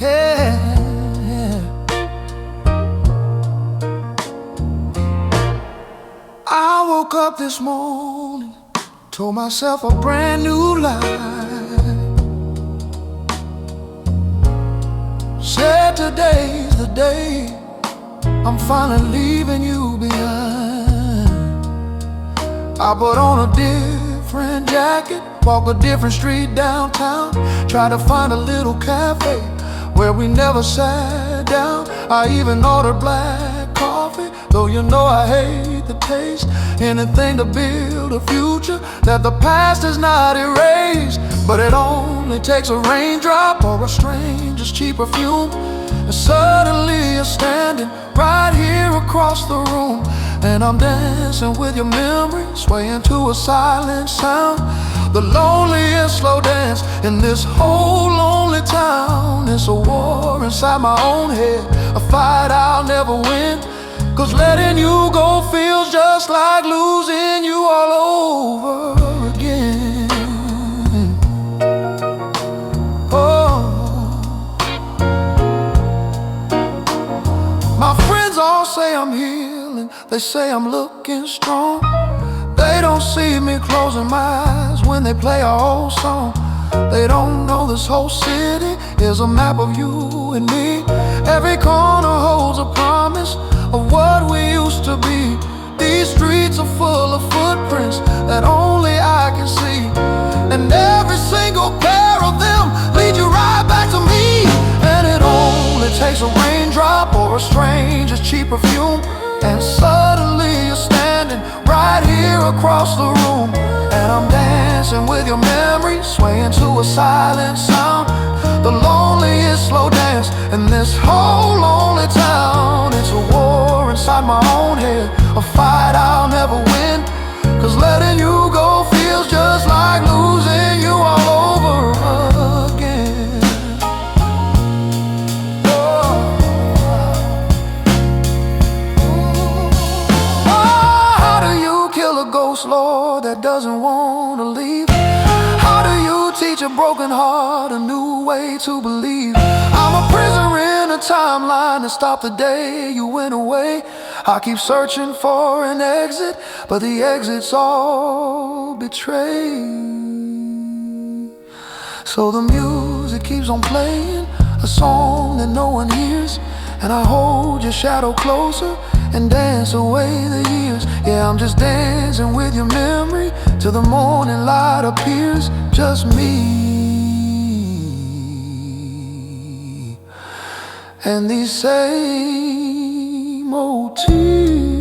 yeah. I woke up this morning, told myself a brand new life. Said today's the day I'm finally leaving you behind. I put on a different jacket, walk a different street downtown, try to find a little cafe where we never sat down. I even ordered black coffee, though you know I hate the taste. Anything to build a future that the past is not erased. But it only takes a raindrop or a stranger's cheap perfume, and suddenly you're standing right here across the room. And I'm dancing with your memory, swaying to a silent sound. The loneliest slow dance in this whole lonely town. It's a war inside my own head, a fight I'll never win. 'Cause letting you go feels just like losing you all over again. Oh, my friends all say I'm healing, they say I'm looking strong. They don't see me closing my eyes when they play our old song. They don't know this whole city is a map of you and me. Every corner holds a promise of what we used to be. These streets are full of footprints that only I can see, and every single pair of them lead you right back to me. And it only takes a raindrop or a stranger's cheap perfume, and suddenly you're standing right here across the room. And I'm dancing with your memory, swaying to a silent sound. The loneliest slow dance in this whole lonely town. It's a war inside my own head, a fight I'll never win. 'Cause letting you go feels just like losing you all over again. How do you kill a ghost, Lord, that doesn't want to leave? How do you teach a broken heart a new way to believe? I'm a prisoner in a timeline to stop the day you went away. I keep searching for an exit, but the exit's all betrayed. So the music keeps on playing, a song that no one hears, and I hold your shadow closer and dance away the years. Yeah, I'm just dancing with your memory till the morning light appears. Just me and these same old tears.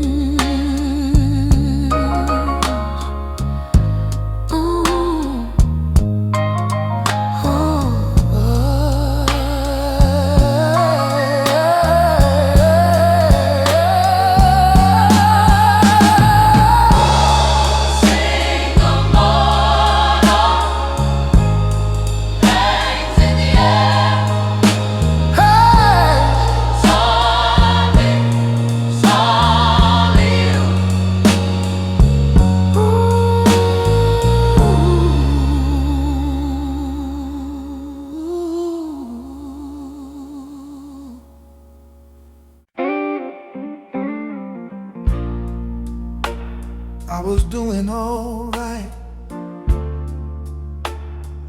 I was doing alright,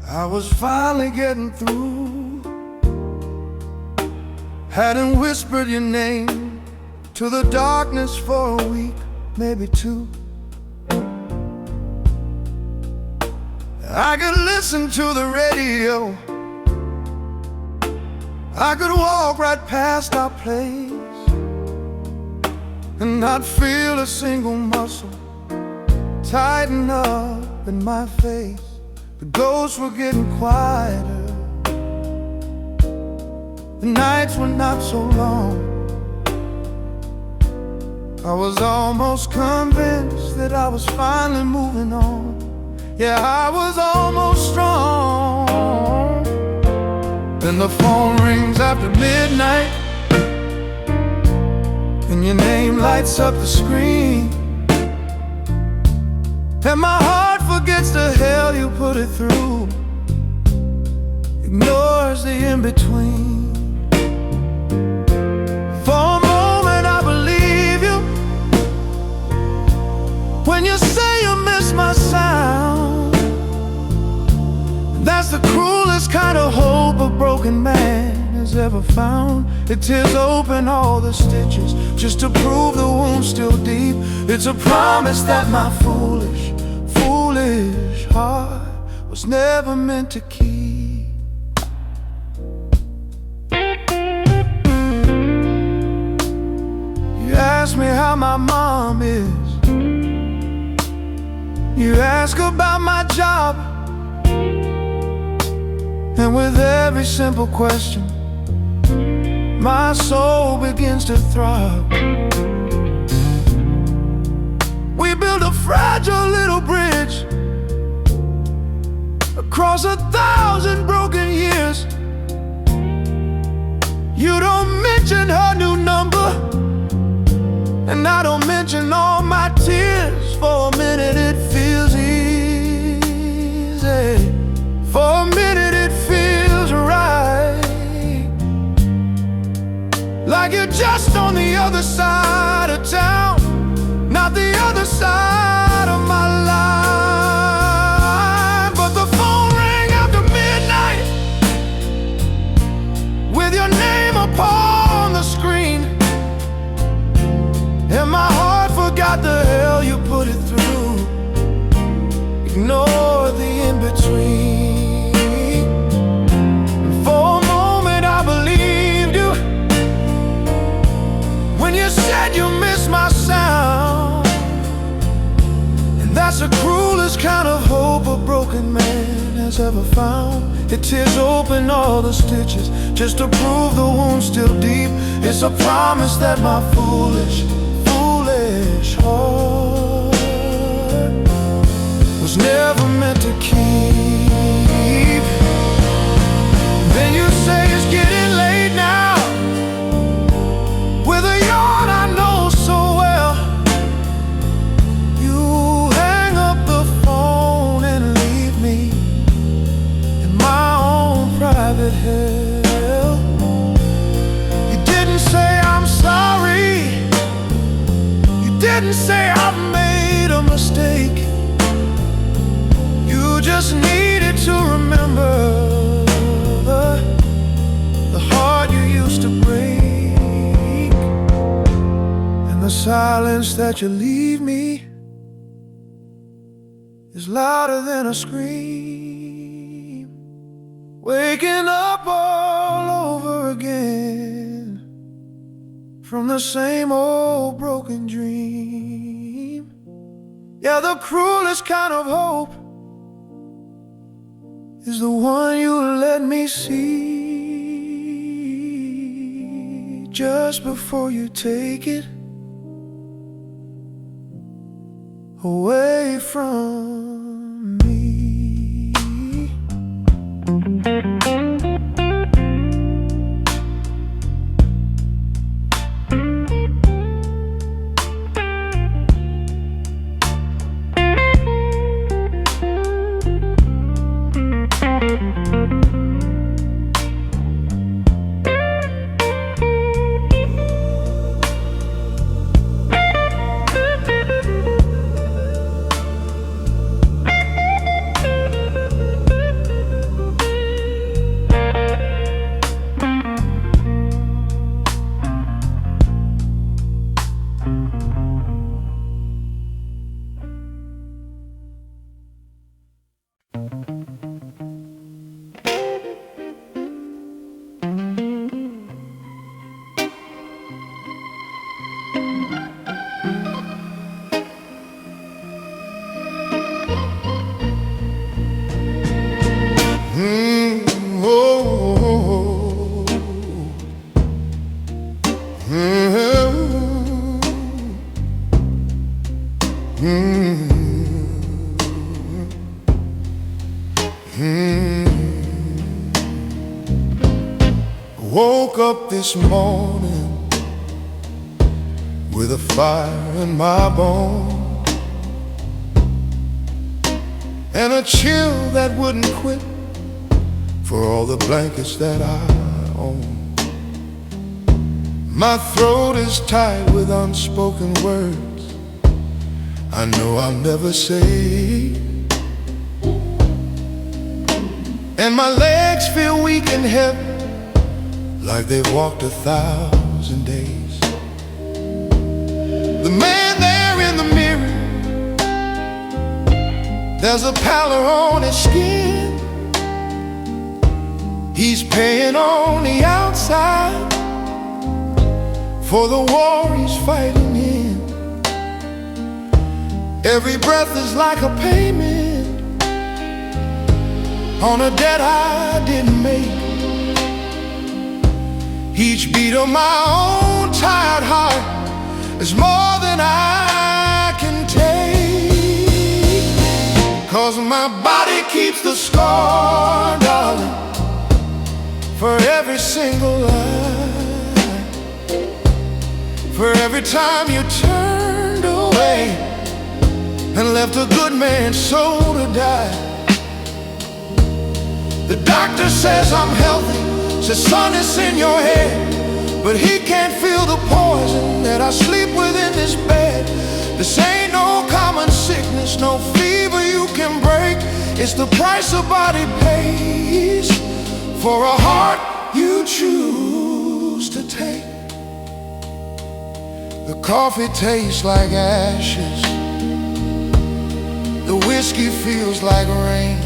I was finally getting through. Hadn't whispered your name to the darkness for a week, maybe two. I could listen to the radio, I could walk right past our place and not feel a single muscle tighten up in my face. The ghosts were getting quieter, the nights were not so long. I was almost convinced that I was finally moving on. Yeah, I was almost strong. Then the phone rings after midnight, and your name lights up the screen, and my heart forgets the hell you put it through, ignores the in-between. sound. That's the cruelest kind of hope a broken man has ever found. It tears open all the stitches just to prove the wound's still deep. It's a promise that my foolish, foolish heart was never meant to keep. You ask me how my mom is. You ask about my job. And with every simple question, my soul begins to throb. We built a fragile little bridge across 1,000 broken years. You don't mention her new number, and I don't mention all my tears. For a minute it feels easy. For a minute it feels right, like you're just on the other side of town, not the other side of my life. But the phone rang after midnight with your name upon the screen, and my heart forgot the hell you put it through. Ignore the in-between. You said you miss my sound, and that's the cruelest kind of hope a broken man has ever found. It tears open all the stitches just to prove the wound's still deep. It's a promise that my foolish, foolish heart was never meant to keep. Then you say it's getting late now. With a yawn I know so well, you hang up the phone and leave me in my own private hell. You didn't say I'm sorry. You didn't say I've made a mistake. You just needed to remember the heart you used to break. The silence that you leave me is louder than a scream. Waking up all over again from the same old broken dream. Yeah, the cruelest kind of hope is the one you let me see just before you take it away from me. Woke up this morning with a fire in my bones and a chill that wouldn't quit for all the blankets that I own. My throat is tied with unspoken words I know I'll never say. And my legs feel weak and heavy, like they've walked 1,000 days. The man there in the mirror, there's a pallor on his skin. He's paying on the outside for the war he's fighting in. Every breath is like a payment on a debt I didn't make. Each beat of my own tired heart is more than I can take. 'Cause my body keeps the score, darling, for every single lie, for every time you turned away and left a good man's soul to die. The doctor says I'm healthy, says son, it's in your head, but he can't feel the poison that I sleep with in this bed. This ain't no common sickness, no fever you can break. It's the price a body pays for a heart you choose to take. The coffee tastes like ashes, the whiskey feels like rain,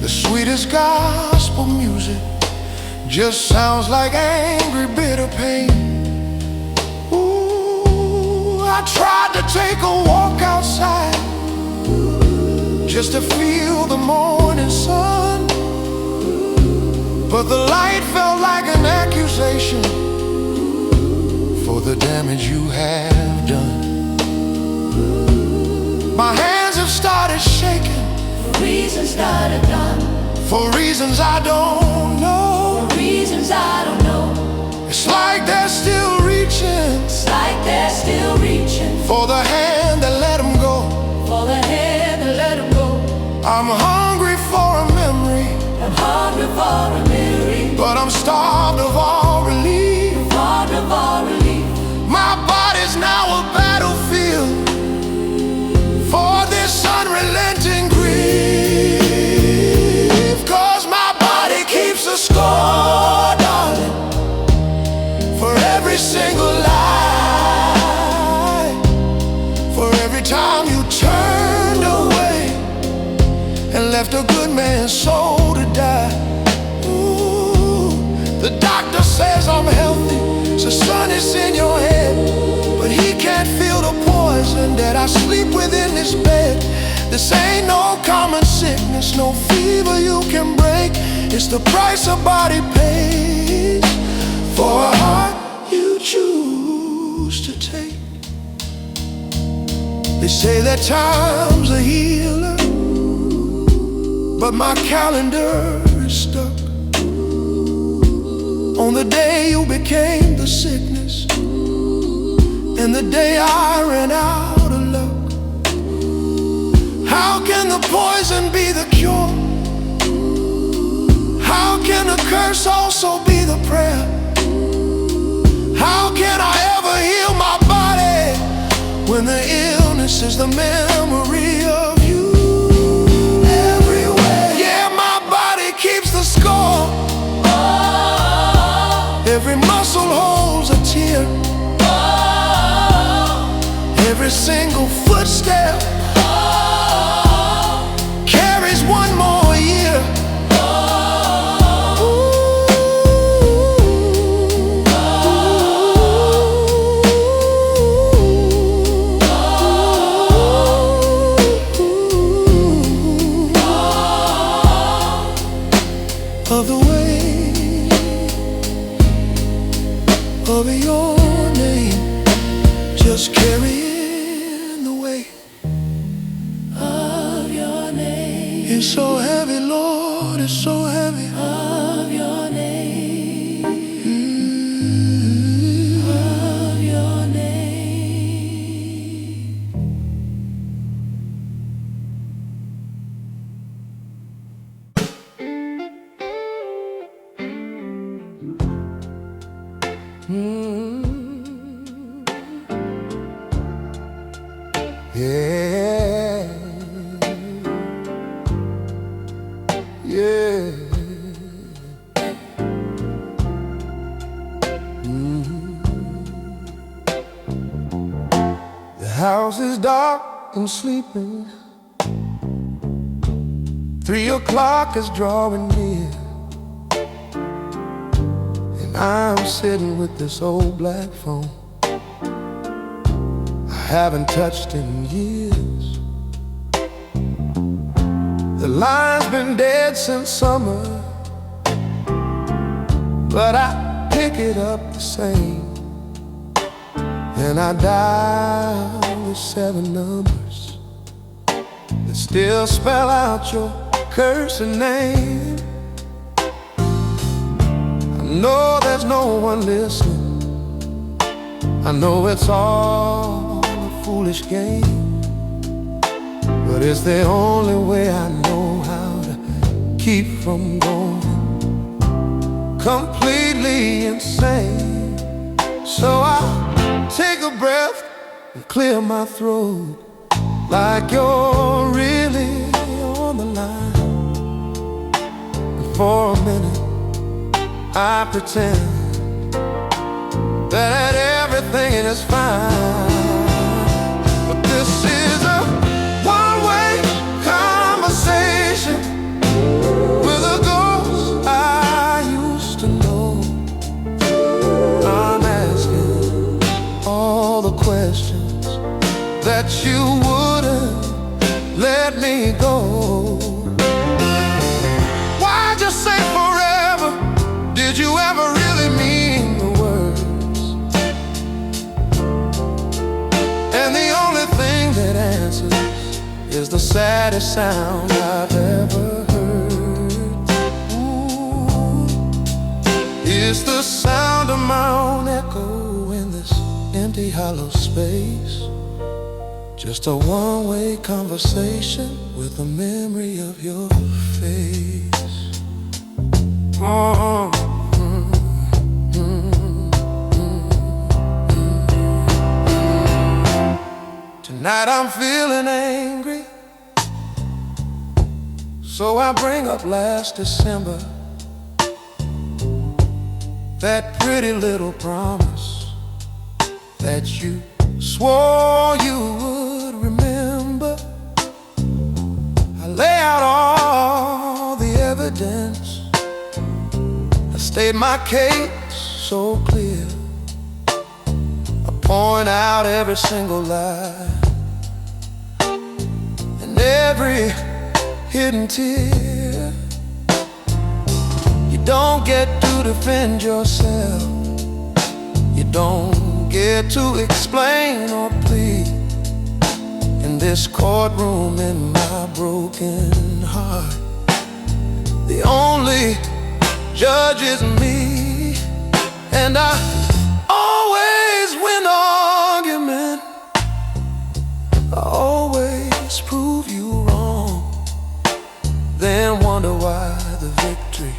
the sweetest gospel music just sounds like angry, bitter pain. Ooh, I tried to take a walk outside just to feel the morning sun, but the light felt like an accusation for the damage you have done. My hands have started shaking for reasons that are done, for reasons I don't know, for reasons I don't know. It's like they're still reaching, It's like they're still reaching for the hand that let them go, for the hand that let them go. I'm hungry for a memory, I'm hungry for a memory, but I'm starved of all relief. starved of all relief. My body's now a battlefield for this unrelenting grief. 'Cause my body keeps a score, darling, for every single lie, for every time you turned away and left a good man's soul to die. Ooh, the doctor says I'm healthy, so son, it's in your head, but he can't feel the poison that I sleep with in this bed. This ain't no common sickness, no fever you can break. It's the price a body pays for a heart you choose to take. They say that time's a healer, but my calendar is stuck on the day you became the sickness and the day I ran out of luck. How can the poison be the cure? How can the curse also be the prayer? How can I ever heal my body when the illness is the memory of you everywhere? Yeah, my body keeps the score. Every muscle holds a tear, every single footstep carries one more year. Of the weight of your name, just carrying the weight Of your name, It's so heavy, Lord, it's so heavy. of your name, of your name. house is dark and sleeping. 3 o'clock is drawing near, and I'm sitting with this old black phone I haven't touched in years. The line's been dead since summer, but I pick it up the same, and I dial the 7 numbers that still spell out your cursing name. I know there's no one listening. I know it's all a foolish game, but it's the only way I know how to keep from going completely insane. So I take a breath and clear my throat, like you're really on the line. And for a minute I pretend that everything is fine. But this is a one-way conversation with a ghost I used to know. I'm asking all the questions that you wouldn't let me go. Why'd you say forever? Did you ever really mean the words? And the only thing that answers is the saddest sound I've ever heard. Ooh, it's the sound of my own echo in this empty hollow space. Just a one-way conversation with the memory of your face. Tonight I'm feeling angry, so I bring up last December, that pretty little promise that you swore you would remember. I lay out all the evidence, I state my case so clear, I point out every single lie and every hidden tear. You don't get to defend yourself, you don't get to explain or plead in this courtroom in my broken heart. The only judge is me, and I always win the argument. I always prove you wrong, then wonder why the victory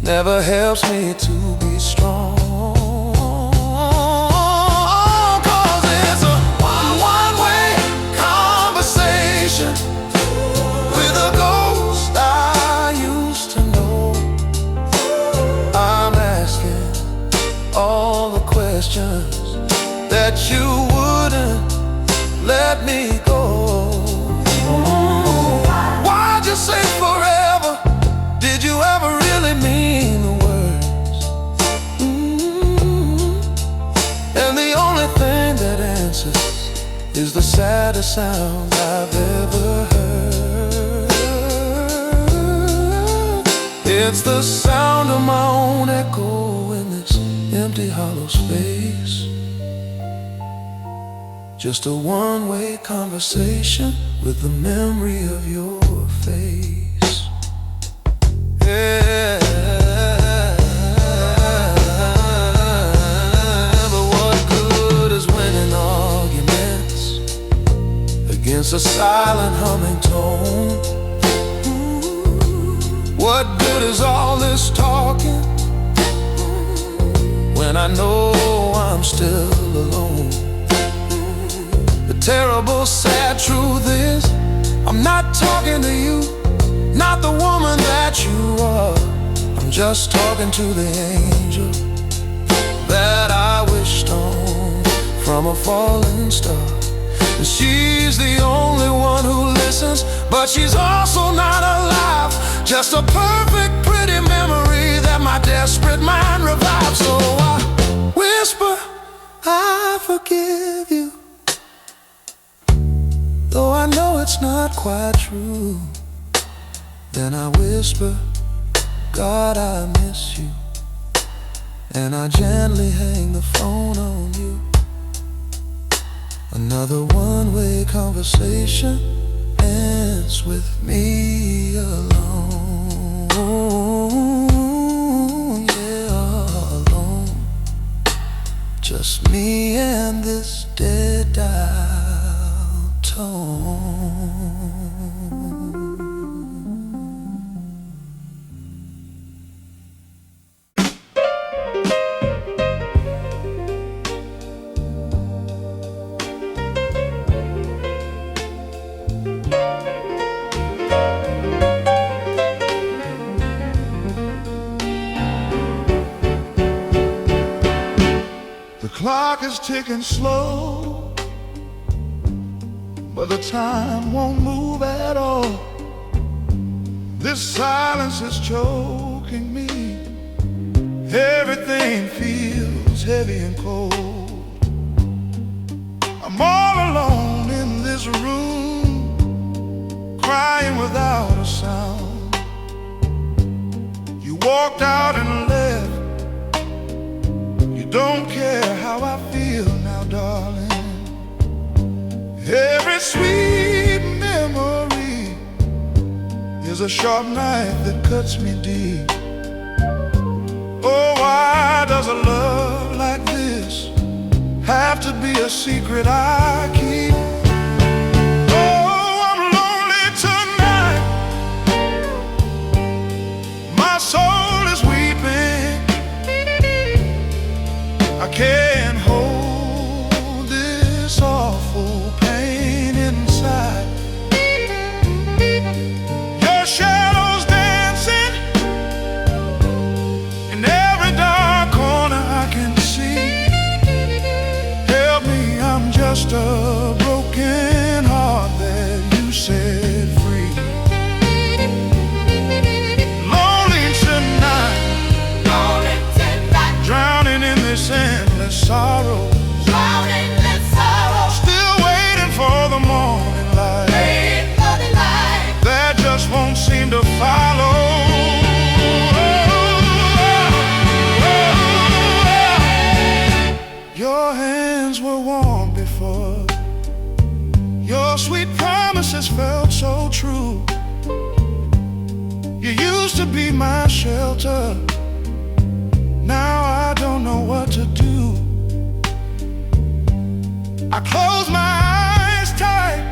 never helps me to be strong. With a ghost I used to know, I'm asking all the questions that you wouldn't let me go. Why'd you say forever? Did you ever really mean the words? And the only thing that answers is the saddest sound I've ever heard. It's the sound of my own echo in this empty hollow space. Just a one-way conversation with the memory of your face. Yeah. But what good is winning arguments against a silent humming tone? What good is all this talking when I know I'm still alone? The terrible, sad truth is I'm not talking to you, not the woman that you are. I'm just talking to the angel that I wished on from a falling star. She's the only one who listens, but she's also not alive. Just a perfect, pretty memory that my desperate mind revives. So I whisper, I forgive you, though I know it's not quite true. Then I whisper, God, I miss you, and I gently hang the phone on you. Another one-way conversation ends with me alone. Yeah, alone. Just me and this dead dial tone. The clock is ticking slow, but the time won't move at all. This silence is choking me. Everything feels heavy and cold. I'm all alone in this room, crying without a sound. You walked out and left. You don't care how I feel now, darling. Every sweet memory is a sharp knife that cuts me deep. Oh, why does a love like this have to be a secret I keep? Oh, I'm lonely tonight. My soul is weeping. I can't hold this awful pain inside. Your shadow's dancing in every dark corner I can see. Help me, I'm just a broken heart that you set free. Lonely tonight, drowning in this endless sorrow. Still waiting for the morning light, that just won't seem to follow. Your hands were warm before. Your sweet promises felt so true. You used to be my shelter. Now I don't know what to do. I close my eyes tight,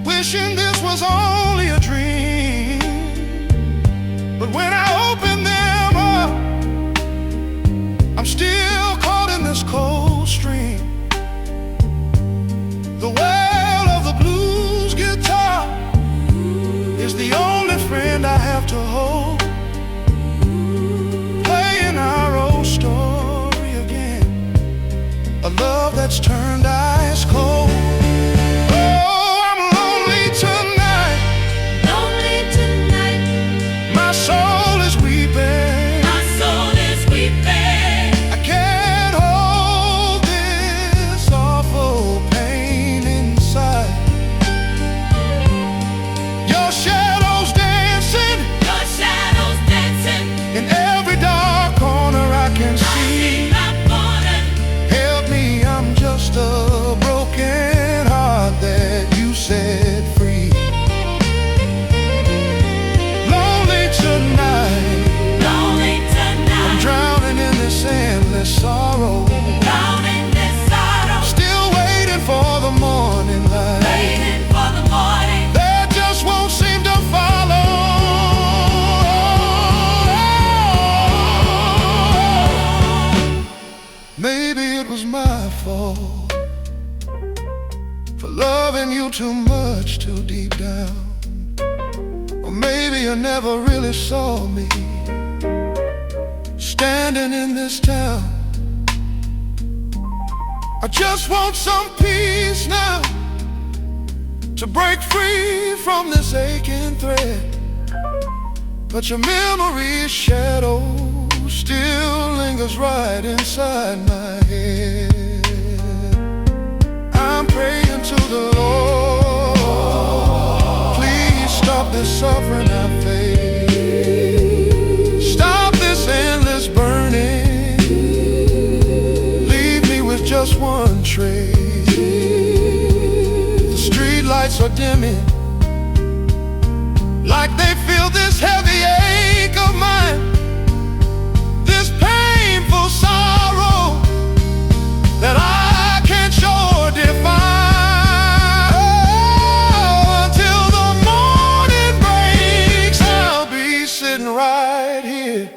wishing this was only a dream. But when I open them up, I'm still caught in this cold stream. The wail of the blues guitar is the only friend I have to hold, playing our old story again, a love that's turned ice cold. Oh, I'm lonely tonight. My soul is weeping. I can't hold this awful pain inside. Your shadow's dancing in every dark corner I can see. Help me, I'm just a broken heart that you set free. Lonely tonight, I'm drowning in this endless sorrow. Still waiting for the morning light, that just won't seem to follow. Maybe it was my fault for loving you too much, too deep down. Or maybe you never really saw me standing in this town, I just want some peace now to break free from this aching thread. But your memory's shadow still lingers right inside my head. I'm praying to the Lord, please stop this suffering I face. Stop this endless burning, leave me with just one trace. The street lights are dimming, like they feel this heavy ache of mine, this painful sorrow that I can't show or define. Oh, until the morning breaks, I'll be sitting right here,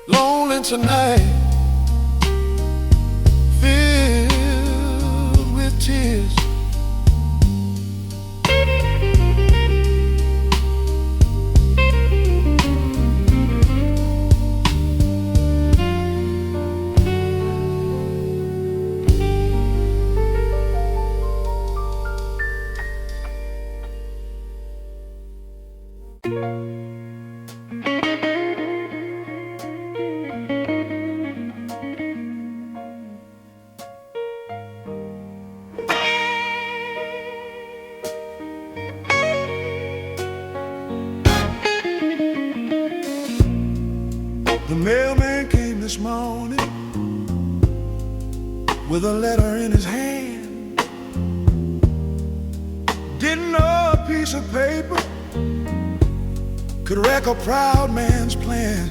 lonely tonight, filled with tears. The mailman came this morning with a letter in his hand. Didn't know a piece of paper could wreck a proud man's plan.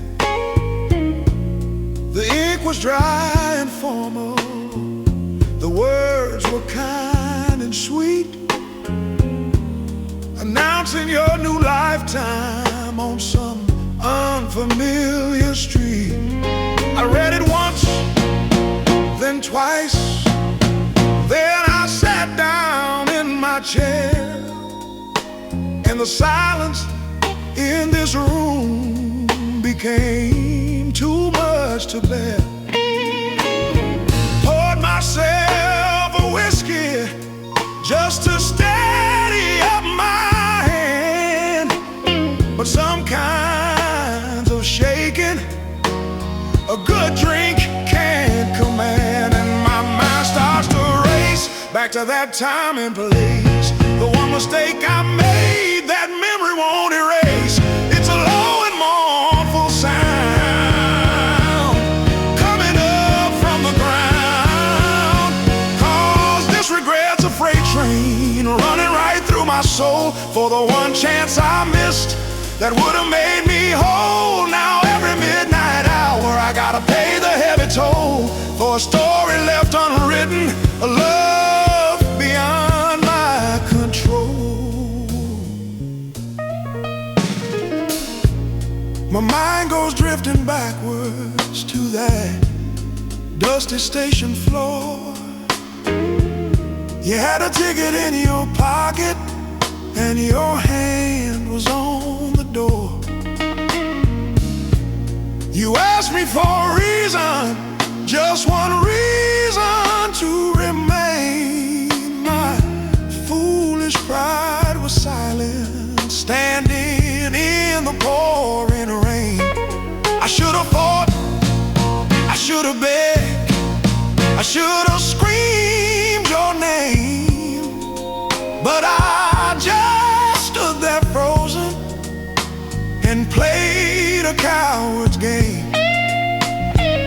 The ink was dry and formal, the words were kind and sweet, announcing your new lifetime on some unfamiliar street. I read it once, then twice, then I sat down in my chair, and the silence in this room became too much to bear. Poured myself a whiskey just to steady up my hand, but some kinds of shaking a good drink can't command. And my mind starts to race back to that time and place, the one mistake I made that memory won't erase. It's a low and mournful sound coming up from the ground, 'cause this regret's a freight train running right through my soul for the one chance I missed that would have made me whole. Now every midnight hour I gotta pay the heavy toll for a story left unwritten, a love beyond my control. My mind goes drifting backwards to that dusty station floor. You had a ticket in your pocket and your hand was on the door. You asked me for a reason, just one reason to remain. My foolish pride was silent, standing in the pouring rain. I should have fought, I should have begged, I should have screamed your name, but I just stood there frozen and played a coward's game.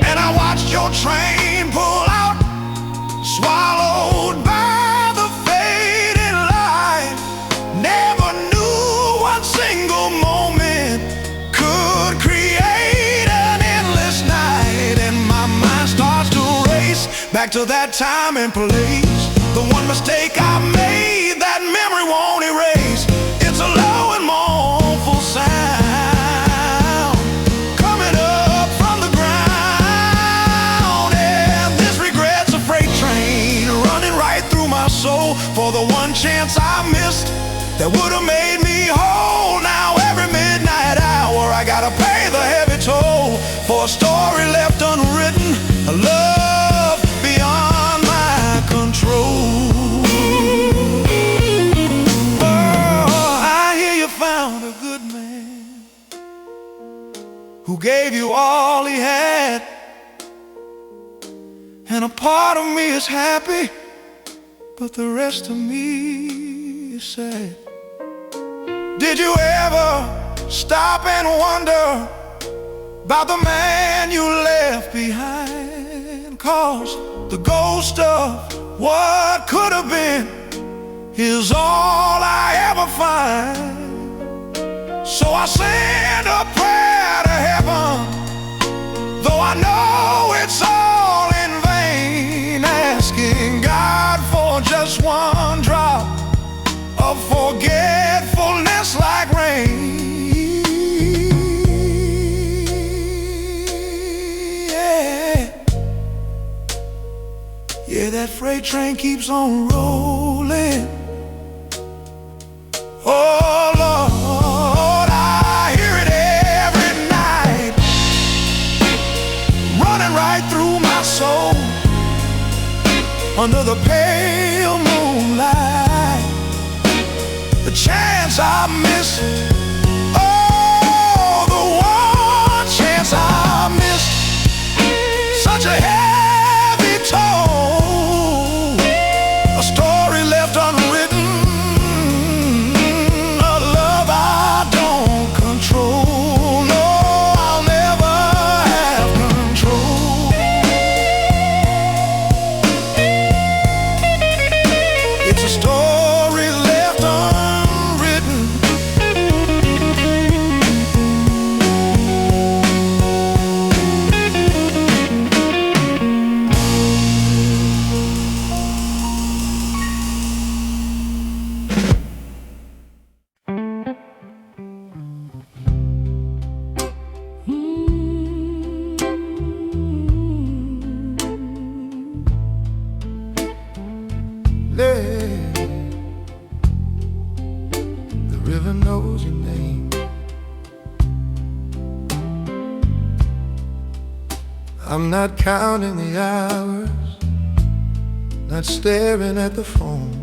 And I watched your train pull out, swallowed by the fading light. Never knew one single moment could create an endless night. And my mind starts to race back to that time and place, the one mistake I made that memory won't erase. It's a low and mournful sound coming up from the ground, and this regret's a freight train running right through my soul for the one chance I missed that would have made me whole. Now every midnight hour I gotta pay the heavy toll for a story left unwritten, a love who gave you all he had. And a part of me is happy, but the rest of me is sad. Did you ever stop and wonder about the man you left behind? 'Cause the ghost of what could have been is all I ever find. So I send a prayer to heaven, though I know it's all in vain, asking God for just one drop of forgetfulness like rain. Yeah, that freight train keeps on rolling. Oh Lord, I hear it every night, running right through my soul, under the pale moonlight. The chance I miss, oh, the one chance I missed, such a heavy toll, a story left unwritten, a love I don't control. No, I'll never have control. It's a story left unwritten. The river knows your name. I'm not counting the hours, not staring at the phone.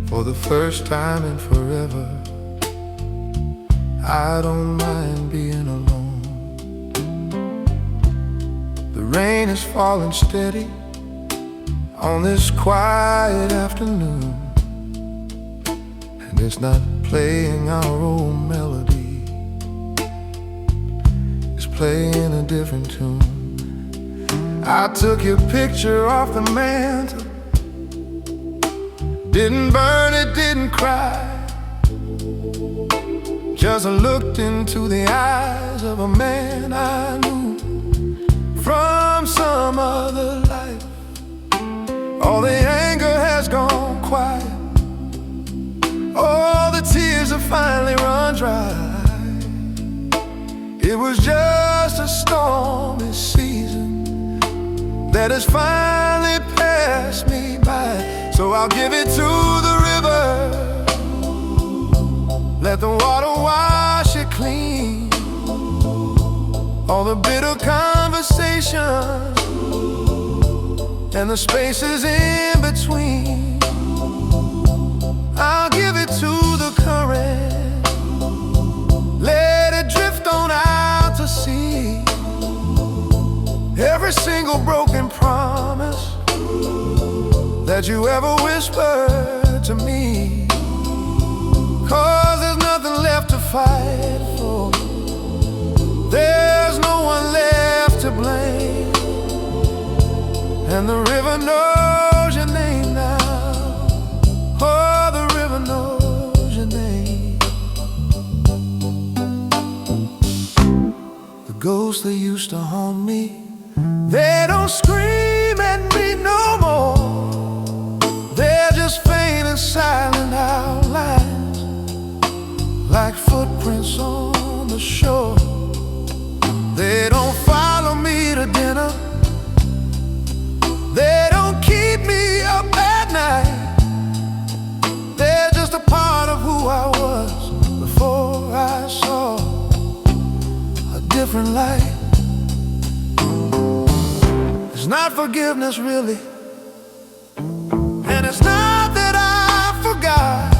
For the first time in forever, I don't mind being alone. The rain is falling steady on this quiet afternoon, and it's not playing our old melody, it's playing a different tune. I took your picture off the mantle, didn't burn it, didn't cry, just looked into the eyes of a man I knew from some other life. All the anger has gone quiet, all the tears have finally run dry. It was just a stormy season that has finally passed me by. So I'll give it to the river, let the water wash it clean. All the bitter conversations and the spaces in between, I'll give it to the current, let it drift on out to sea. Every single broken promise that you ever whispered to me, 'cause there's nothing left to fight for, there's no one left to blame. And the river knows your name now, oh, the river knows your name. The ghosts that used to haunt me, they don't scream at me no more. They're just faint and silent outlines, like footprints on the shore. They don't follow me to dinner, they don't keep me up at night. They're just a part of who I was before I saw a different light. It's not forgiveness really, and it's not that I forgot.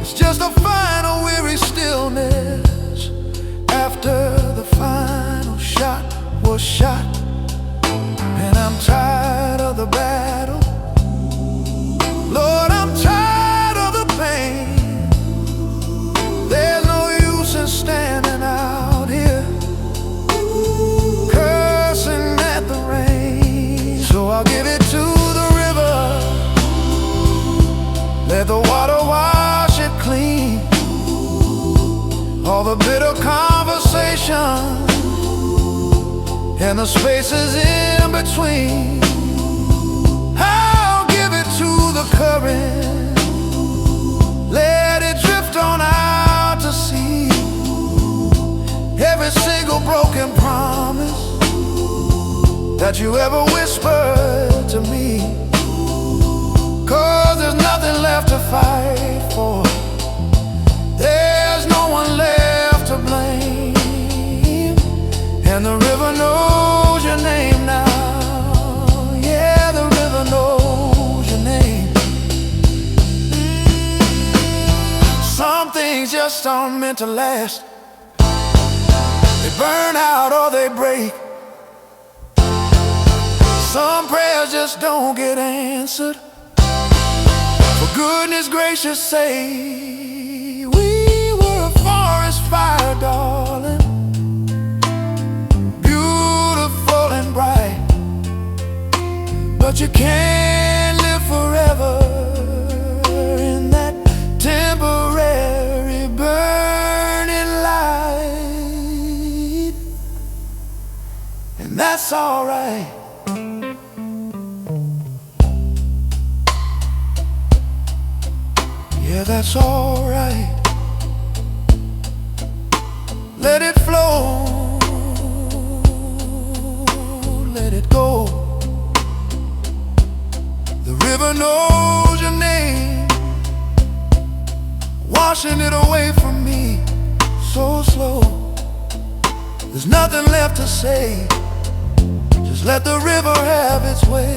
It's just a final weary stillness all the bitter conversation and the spaces in between. I'll give it to the current, let it drift on out to sea. Every single broken promise that you ever whispered to me. 'Cause there's nothing left to fight for, there's no one left to blame, and the river knows your name now. Yeah, the river knows your name. Some things just aren't meant to last. They burn out or they break. Some prayers just don't get answered. For goodness gracious sake, we were a forest fire, darling, beautiful and bright. But you can't live forever in that temporary burning light. And that's alright. Yeah, that's alright. Let it flow, let it go. The river knows your name, washing it away from me so slow. There's nothing left to say, just let the river have its way.